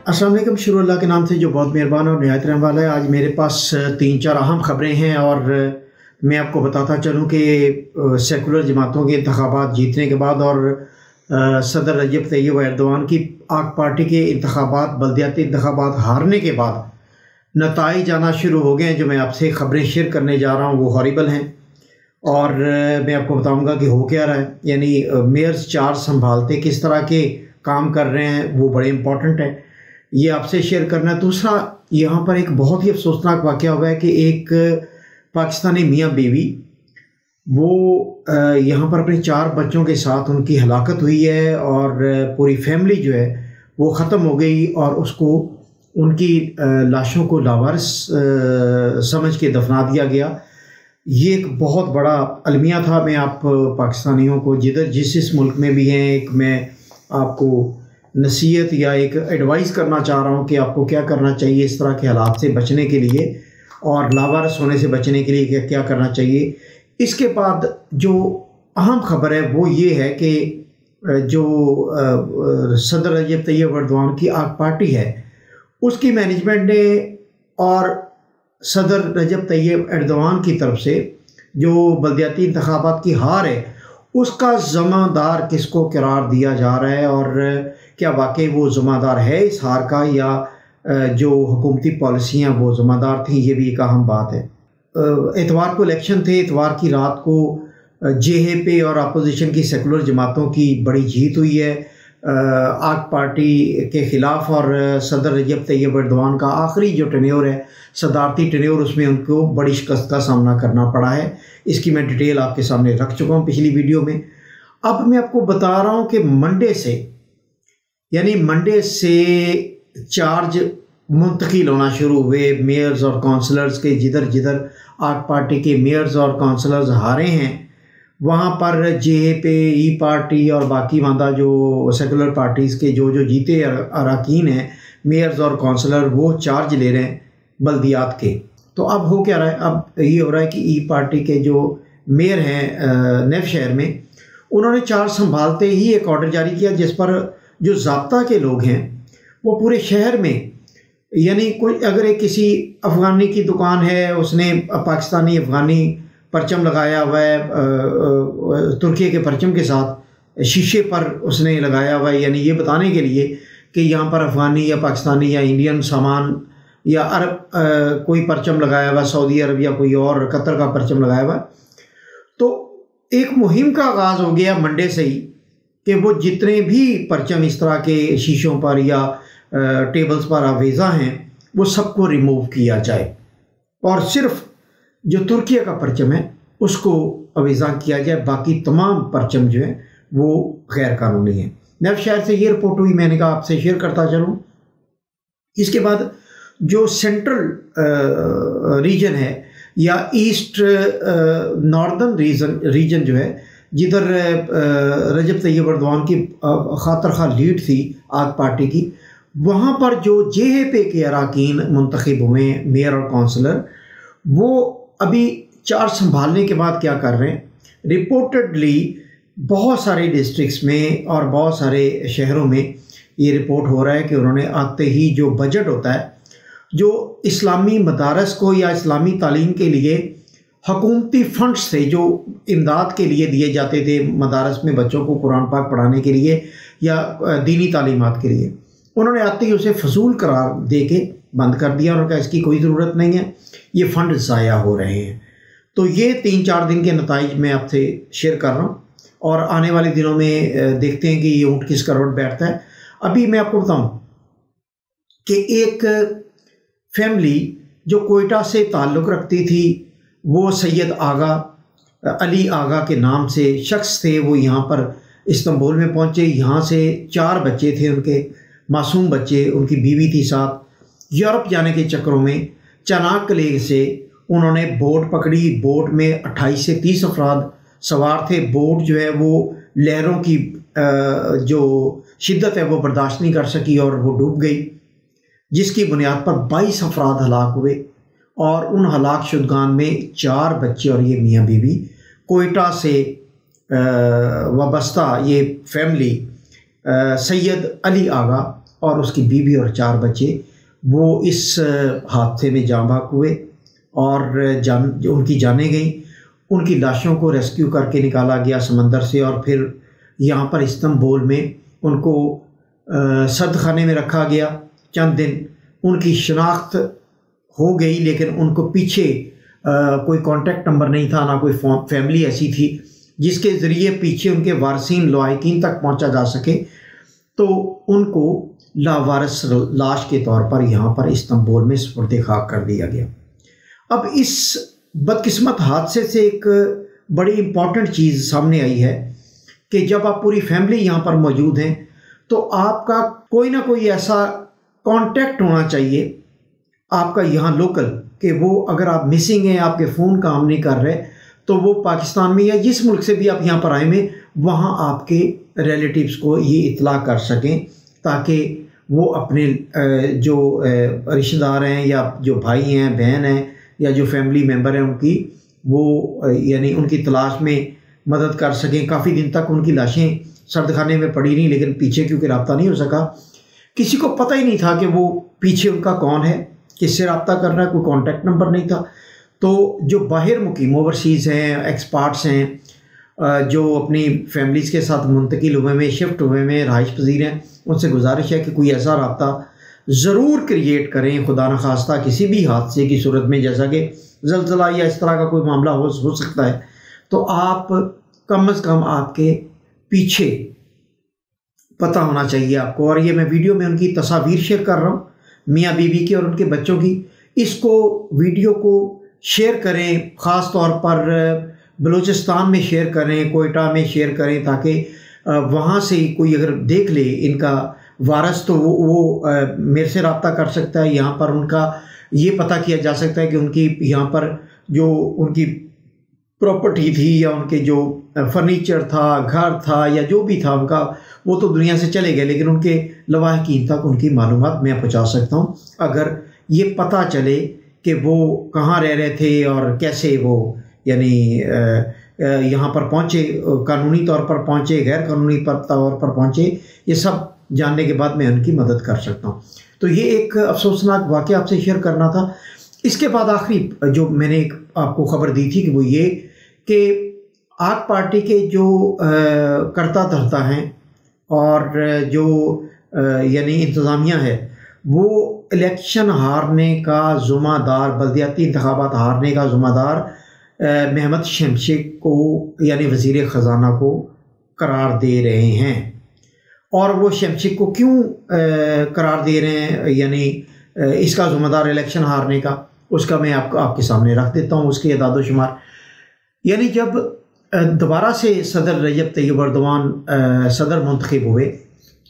अस्सलाम वालेकुम। शुरू अल्लाह के नाम से जो बहुत मेहरबान और निहायत रहने वाला है। आज मेरे पास 3-4 अहम ख़बरें हैं और मैं आपको बताता चलूँ कि सेकुलर जमातों के इंतखाबात जीतने के बाद और सदर रजब तैयब एर्दोआन की आक पार्टी के इंतखाबात बल्दियाती इंतखाबात हारने के बाद नताइज आना शुरू हो गए हैं। जो मैं आपसे ख़बरें शेयर करने जा रहा हूँ वो हॉरिबल हैं और मैं आपको बताऊँगा कि हो क्या रहा है। यानी मेयर्स चार्ज संभालते किस तरह के काम कर रहे हैं वो बड़े इंपॉर्टेंट है, ये आपसे शेयर करना है। दूसरा, यहाँ पर एक बहुत ही अफसोसनाक वाक़या हुआ है कि एक पाकिस्तानी मियाँ बीवी वो यहाँ पर अपने 4 बच्चों के साथ उनकी हलाकत हुई है और पूरी फैमिली जो है वो ख़त्म हो गई और उसको उनकी लाशों को लावारिस समझ के दफना दिया गया। ये एक बहुत बड़ा अलमिया था। मैं आप पाकिस्तानियों को जिस मुल्क में भी हैं, एक मैं आपको नसीहत या एक एडवाइस करना चाह रहा हूँ कि आपको क्या करना चाहिए इस तरह के हालात से बचने के लिए और लावारिस होने से बचने के लिए क्या करना चाहिए। इसके बाद जो अहम खबर है वो ये है कि जो सदर रजब तैयब एर्दोआन की आक पार्टी है उसकी मैनेजमेंट ने और सदर रजब तैयब एर्दोआन की तरफ से जो बल्दियाती इंतखाबात की हार है उसका ज़िम्मेदार किसको करार दिया जा रहा है और क्या वाकई वो ज़िम्मेदार है इस हार का या जो हुकूमती पॉलिसियाँ वो ज़िम्मेदार थी, ये भी एक अहम बात है। इतवार को इलेक्शन थे, इतवार की रात को जेएपी और अपोजिशन की सेकुलर जमातों की बड़ी जीत हुई है आक पार्टी के ख़िलाफ़ और सदर रजब तैयब एर्दोआन का आखिरी जो टेन्योर है सदारती टेन्योर उसमें उनको बड़ी शिकस्त का सामना करना पड़ा है। इसकी मैं डिटेल आपके सामने रख चुका हूँ पिछली वीडियो में। अब मैं आपको बता रहा हूँ कि मंडे से चार्ज मुंतकिल होना शुरू हुए मेयर्स और काउंसलर्स के। जिधर जिधर आक पार्टी के मेयर्स और काउंसलर्स हारे हैं वहाँ पर जेएपी पार्टी और बाकी वादा जो सेकुलर पार्टीज़ के जो जीते अरकान हैं मेयर्स और काउंसलर वो चार्ज ले रहे हैं बल्दियात के। तो अब हो क्या रहा है, अब ये हो रहा है कि पार्टी के जो मेयर हैं नेफ शहर में उन्होंने चार्ज संभालते ही एक ऑर्डर जारी किया जिस पर जो ज़ाब्ता के लोग हैं वो पूरे शहर में, यानी कोई अगर एक किसी अफ़गानी की दुकान है उसने पाकिस्तानी अफ़गानी परचम लगाया हुआ है तुर्की के परचम के साथ शीशे पर उसने लगाया हुआ है, यानी ये बताने के लिए कि यहाँ पर अफ़गानी या पाकिस्तानी या इंडियन सामान या अरब कोई परचम लगाया हुआ, सऊदी अरब या कोई और कतर का परचम लगाया हुआ। तो एक मुहिम का आगाज़ हो गया मंडे से ही कि वो जितने भी परचम इस तरह के शीशों पर या टेबल्स पर आवेज़ा हैं वो सबको रिमूव किया जाए और सिर्फ जो तुर्की का परचम है उसको आवेज़ा किया जाए, बाकी तमाम परचम जो है वो गैर कानूनी है। नेफ शहर से ये रिपोर्ट हुई, मैंने कहा आपसे शेयर करता चलूँ। इसके बाद जो सेंट्रल रीजन है या ईस्ट नॉर्दर्न रीजन जो है जिधर रजब तैयब एर्दोआन की खातरखा लीड थी आक पार्टी की, वहाँ पर जो जेएपी के अरकान मुंतखब हुए मेयर और काउंसलर वो अभी चार्ज संभालने के बाद क्या कर रहे हैं, रिपोर्टेडली बहुत सारे डिस्ट्रिक्ट्स में और बहुत सारे शहरों में ये रिपोर्ट हो रहा है कि उन्होंने आते ही जो बजट होता है जो इस्लामी मदारस को या इस्लामी तालीम के लिए हुकूमती फंड्स थे जो इमदाद के लिए दिए जाते थे मदारस में बच्चों को कुरान पाक पढ़ाने के लिए या दीनी तालीमात के लिए, उन्होंने आते ही उसे फजूल करार दे के बंद कर दिया। उन्होंने कहा इसकी कोई ज़रूरत नहीं है, ये फ़ंड ज़ाया हो रहे हैं। तो ये 3-4 दिन के नताइज मैं आपसे शेयर कर रहा हूँ और आने वाले दिनों में देखते हैं कि ये ऊँट किस करवट बैठता है। अभी मैं आपको बताऊँ कि एक फैमिली जो कोयटा से ताल्लुक़ रखती थी वो सैयद आगा अली आगा के नाम से शख्स थे, वो यहाँ पर इस्तांबुल में पहुँचे। यहाँ से 4 बच्चे थे उनके, मासूम बच्चे, उनकी बीवी थी साथ। यूरोप जाने के चक्करों में चानाकले से उन्होंने बोट पकड़ी। बोट में 28 से 30 अफराद सवार थे। बोट जो है वो लहरों की जो शिद्दत है वो बर्दाश्त नहीं कर सकी और वो डूब गई, जिसकी बुनियाद पर 22 अफराद हलाक हुए और उन हलाक शुदगान में 4 बच्चे और ये मियाँ बीवी कोयटा से वाबस्ता ये फैमिली सैयद अली आगा और उसकी बीवी और 4 बच्चे वो इस हादसे में जाँ बहक हुए और उनकी जानें गई। उनकी लाशों को रेस्क्यू करके निकाला गया समंदर से और फिर यहाँ पर इस्तांबुल में उनको सद खाने में रखा गया। चंद दिन उनकी शनाख्त हो गई, लेकिन उनको पीछे कोई कॉन्टैक्ट नंबर नहीं था, ना कोई फैमिली ऐसी थी जिसके ज़रिए पीछे उनके वारसीन लवाहिकीन तक पहुंचा जा सके। तो उनको लावारिस लाश के तौर पर यहाँ पर इस्तांबुल में सुपुर्द खाक कर दिया गया। अब इस बदकिस्मत हादसे से एक बड़ी इम्पॉर्टेंट चीज़ सामने आई है कि जब आप पूरी फैमिली यहाँ पर मौजूद हैं तो आपका कोई ना कोई ऐसा कांटेक्ट होना चाहिए आपका यहाँ लोकल, कि वो अगर आप मिसिंग हैं, आपके फ़ोन काम नहीं कर रहे, तो वो पाकिस्तान में या जिस मुल्क से भी आप यहाँ पर आए में वहाँ आपके रिलेटिव्स को ये इत्तला कर सकें, ताकि वो अपने जो रिश्तेदार हैं या जो भाई हैं, बहन हैं या जो फैमिली मेम्बर हैं उनकी वो यानी उनकी तलाश में मदद कर सकें। काफ़ी दिन तक उनकी लाशें सर्दखाने में पड़ी रहीं, लेकिन पीछे क्योंकि रब्ता नहीं हो सका, किसी को पता ही नहीं था कि वो पीछे उनका कौन है, किससे रब्ता करना है, कोई कॉन्टैक्ट नंबर नहीं था। तो जो बाहर मुकीम ओवरसीज़ हैं, एक्सपर्ट्स हैं, जो अपनी फैमिलीज़ के साथ मुंतकिल हुए में, शिफ्ट हुए में, रहाइश पजीर हैं, उनसे गुजारिश है कि कोई ऐसा रब्ता ज़रूर क्रिएट करें, खुदा न खास्ता किसी भी हादसे की सूरत में, जैसा कि ज़लज़ला या इस तरह का कोई मामला हो सकता है, तो आप कम अज़ कम आपके पीछे पता होना चाहिए आपको। और ये मैं वीडियो में उनकी तस्वीर शेयर कर रहा हूँ, मियाँ बीवी की और उनके बच्चों की। इसको वीडियो को शेयर करें, ख़ास तौर पर बलूचिस्तान में शेयर करें, कोयटा में शेयर करें, ताकि वहाँ से कोई अगर देख ले इनका वारस तो वो मेरे से रब्ता कर सकता है। यहाँ पर उनका ये पता किया जा सकता है कि उनकी यहाँ पर जो उनकी प्रॉपर्टी थी या उनके जो फर्नीचर था, घर था या जो भी था उनका, वो तो दुनिया से चले गए, लेकिन उनके लवाहिकीन तक उनकी मालूमात मैं पहुँचा सकता हूँ अगर ये पता चले कि वो कहाँ रह रहे थे और कैसे वो यानी यहाँ पर पहुँचे, कानूनी तौर पर पहुँचे, गैर कानूनी तौर पर पहुँचे, ये सब जानने के बाद मैं उनकी मदद कर सकता हूँ। तो ये एक अफसोसनाक वाक़या आपसे शेयर करना था। इसके बाद आखिरी जो मैंने एक आपको ख़बर दी थी कि वो ये कि आग पार्टी के जो करता धरता हैं और जो यानी इंतज़ामिया है, वो इलेक्शन हारने का ज़िम्मेदार, बल्दियाती इंतखाबात हारने का ज़िम्मेदार महमद शमशेक को यानी वज़ीर ख़जाना को करार दे रहे हैं। और वो शमशेक को क्यों करार दे रहे हैं, यानी इसका ज़िम्मेदार इलेक्शन हारने का, उसका मैं आपके सामने रख देता हूँ उसके अदाद व शुमार। यानी जब दोबारा से सदर रजब तैयब एर्दोगान सदर मुंतखब हुए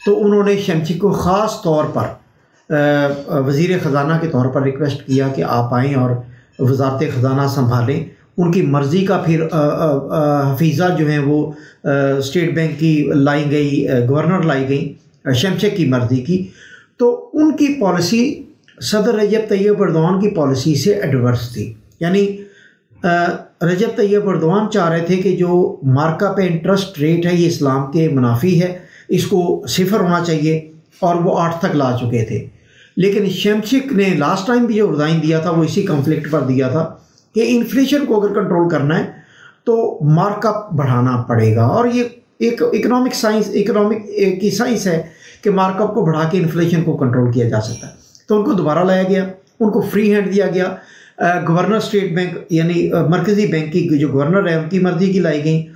तो उन्होंने शमशेक को ख़ास तौर पर वज़ीर ख़जाना के तौर पर रिक्वेस्ट किया कि आप आएँ और वज़ारत ख़जाना संभालें। उनकी मर्ज़ी का फिर हफीज़ा जो हैं वो स्टेट बैंक की लाई गई, गवर्नर लाई गई शमशेक की मर्ज़ी की। तो उनकी पॉलिसी सदर रजब तैयब एर्दोगान की पॉलिसी से एडवर्स थी। यानी रजब तैयब एर्दोगान चाह रहे थे कि जो मार्कअप इंटरेस्ट रेट है ये इस्लाम के मुनाफी है, इसको सिफर होना चाहिए, और वो 8 तक ला चुके थे। लेकिन शमशेक ने लास्ट टाइम भी जो रिज़ाइन दिया था वो इसी कॉन्फ्लिक्ट पर दिया था कि इन्फ्लेशन को अगर कंट्रोल करना है तो मार्कअप बढ़ाना पड़ेगा। और ये एक इकोनॉमिक की साइंस है कि मार्कअप को बढ़ा के इन्फ्लेशन को कंट्रोल किया जा सकता है। तो उनको दोबारा लाया गया, उनको फ्री हैंड दिया गया। गवर्नर स्टेट बैंक यानी मरकज़ी बैंक की जो गवर्नर है उनकी मर्ज़ी की लाई गई।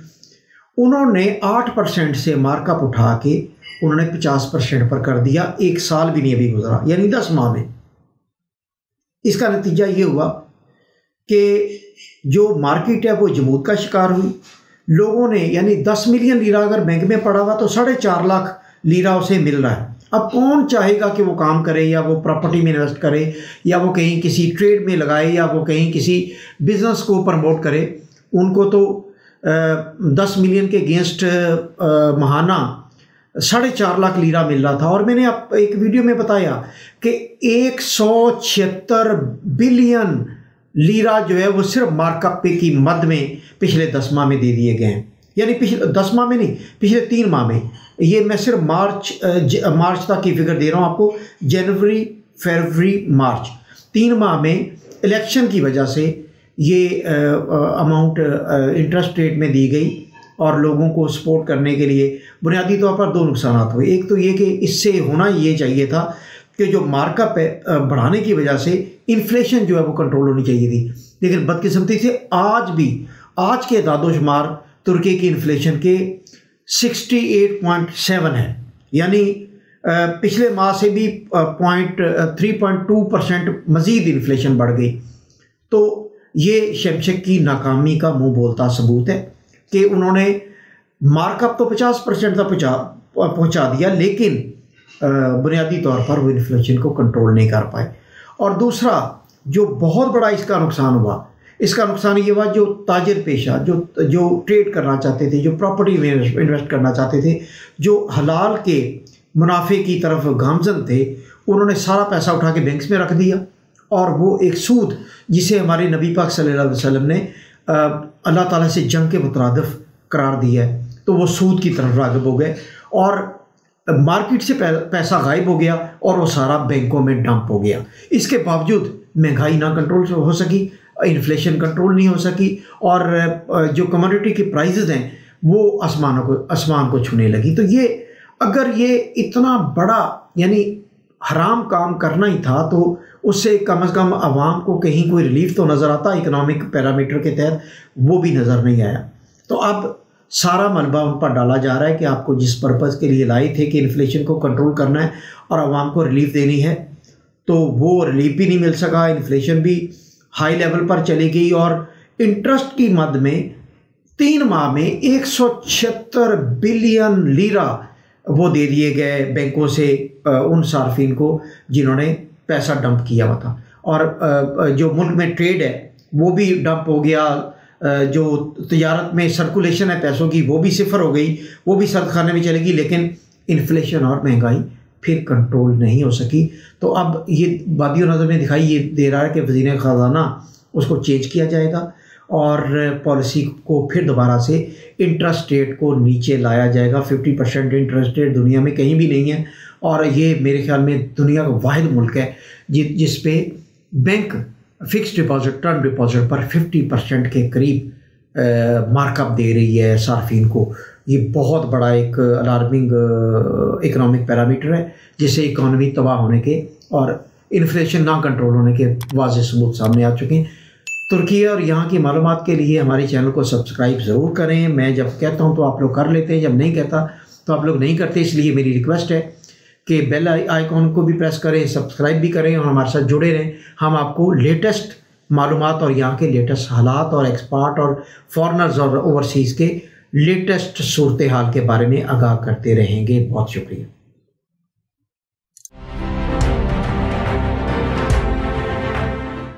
उन्होंने 8% से मार्कअप उठा के उन्होंने 50% पर कर दिया। 1 साल भी नहीं अभी गुजरा, यानी 10 माह में। इसका नतीजा ये हुआ कि जो मार्केट है वो जमूद का शिकार हुई। लोगों ने यानी 10 मिलियन लीरा अगर बैंक में पड़ा हुआ तो 4.5 लाख लीरा उसे मिल रहा है। अब कौन चाहेगा कि वो काम करे या वो प्रॉपर्टी में इन्वेस्ट करे या वो कहीं किसी ट्रेड में लगाए या वो कहीं किसी बिजनेस को प्रमोट करे। उनको तो 10 मिलियन के अगेंस्ट महाना 4.5 लाख लीरा मिल रहा था। और मैंने आप एक वीडियो में बताया कि 176 बिलियन लीरा जो है वो सिर्फ मार्कअप पे की मद में पिछले 10 माह में दे दिए गए हैं। यानी पिछले 10 माह में नहीं, पिछले 3 माह में। ये मैं सिर्फ मार्च तक की फिगर दे रहा हूँ आपको, जनवरी, फरवरी, मार्च 3 माह में इलेक्शन की वजह से ये अमाउंट इंटरेस्ट रेट में दी गई और लोगों को सपोर्ट करने के लिए बुनियादी तौर पर 2 नुकसान हुए। एक तो ये कि इससे होना ये चाहिए था कि जो मार्कअप है बढ़ाने की वजह से इन्फ्लेशन जो है वो कंट्रोल होनी चाहिए थी, लेकिन बदकिस्मती से आज के दादोशुमार तुर्की की इन्फ्लेशन के 68.7 है, यानी पिछले माह से भी 3.2% मज़ीद इन्फ्लेशन बढ़ गई। तो ये शमशक की नाकामी का मुंह बोलता सबूत है कि उन्होंने मार्कअप तो 50% तक पहुंचा दिया, लेकिन बुनियादी तौर पर वो इन्फ्लेशन को कंट्रोल नहीं कर पाए। और दूसरा जो बहुत बड़ा इसका नुकसान हुआ, इसका नुकसान ये हुआ जो ताजिर पेशा जो ट्रेड करना चाहते थे, जो प्रॉपर्टी में इन्वेस्ट करना चाहते थे, जो हलाल के मुनाफे की तरफ गामजन थे, उन्होंने सारा पैसा उठा के बैंक्स में रख दिया और वो एक सूद जिसे हमारे नबी पाक सल्लल्लाहु अलैहि वसल्लम ने अल्लाह ताला से जंग के मुतरादिफ करार दिया है, तो वो सूद की तरफ राग़िब हो गए और मार्केट से पैसा गायब हो गया और वो सारा बैंकों में डंप हो गया। इसके बावजूद महंगाई ना कंट्रोल हो सकी, इन्फ्लेशन कंट्रोल नहीं हो सकी और जो कमोडिटी के प्राइसेस हैं वो आसमान को छूने लगी। तो ये अगर ये इतना बड़ा यानी हराम काम करना ही था तो उससे कम से कम आवाम को कहीं कोई रिलीफ तो नज़र आता इकोनॉमिक पैरामीटर के तहत, वो भी नज़र नहीं आया। तो अब सारा मलबा उन पर डाला जा रहा है कि आपको जिस पर्पज़ के लिए लाए थे कि इन्फ्लेशन को कंट्रोल करना है और आवाम को रिलीफ देनी है, तो वो रिलीफ भी नहीं मिल सका, इन्फ्लेशन भी हाई लेवल पर चली गई और इंटरेस्ट की मद में 3 माह में 176 बिलियन लीरा वो दे दिए गए बैंकों से उन सार्फिन को जिन्होंने पैसा डंप किया हुआ था। और जो मुल्क में ट्रेड है वो भी डंप हो गया, जो तिजारत में सर्कुलेशन है पैसों की वो भी सिफर हो गई, वो भी सर्द खाने में चलेगी, लेकिन इन्फ्लेशन और महंगाई फिर कंट्रोल नहीं हो सकी। तो अब ये वादियों नज़र में दिखाई ये दे रहा है कि वज़ीर ख़ज़ाना उसको चेंज किया जाएगा और पॉलिसी को फिर दोबारा से इंटरेस्ट रेट को नीचे लाया जाएगा। 50% इंटरेस्ट रेट दुनिया में कहीं भी नहीं है और ये मेरे ख्याल में दुनिया का वाहिद मुल्क है जिस पे bank fix deposit, term deposit पर 50% के करीब मार्कअप दे रही है सार्फिन को। ये बहुत बड़ा एक अलार्मिंग इकोनॉमिक पैरामीटर है जिससे इकॉनमी तबाह होने के और इन्फ्लेशन ना कंट्रोल होने के वाज़ेह सबूत सामने आ चुके हैं। तुर्की और यहाँ की मालूमात के लिए हमारे चैनल को सब्सक्राइब ज़रूर करें। मैं जब कहता हूँ तो आप लोग कर लेते हैं, जब नहीं कहता तो आप लोग नहीं करते, इसलिए मेरी रिक्वेस्ट है कि बेल आइकॉन को भी प्रेस करें, सब्सक्राइब भी करें और हमारे साथ जुड़े रहें। हम आपको लेटेस्ट मालूमात और यहाँ के लेटेस्ट हालात और एक्सपर्ट और फॉरेनर्स और ओवरसीज़ के लेटेस्ट सूरत हाल के बारे में आगाह करते रहेंगे। बहुत शुक्रिया।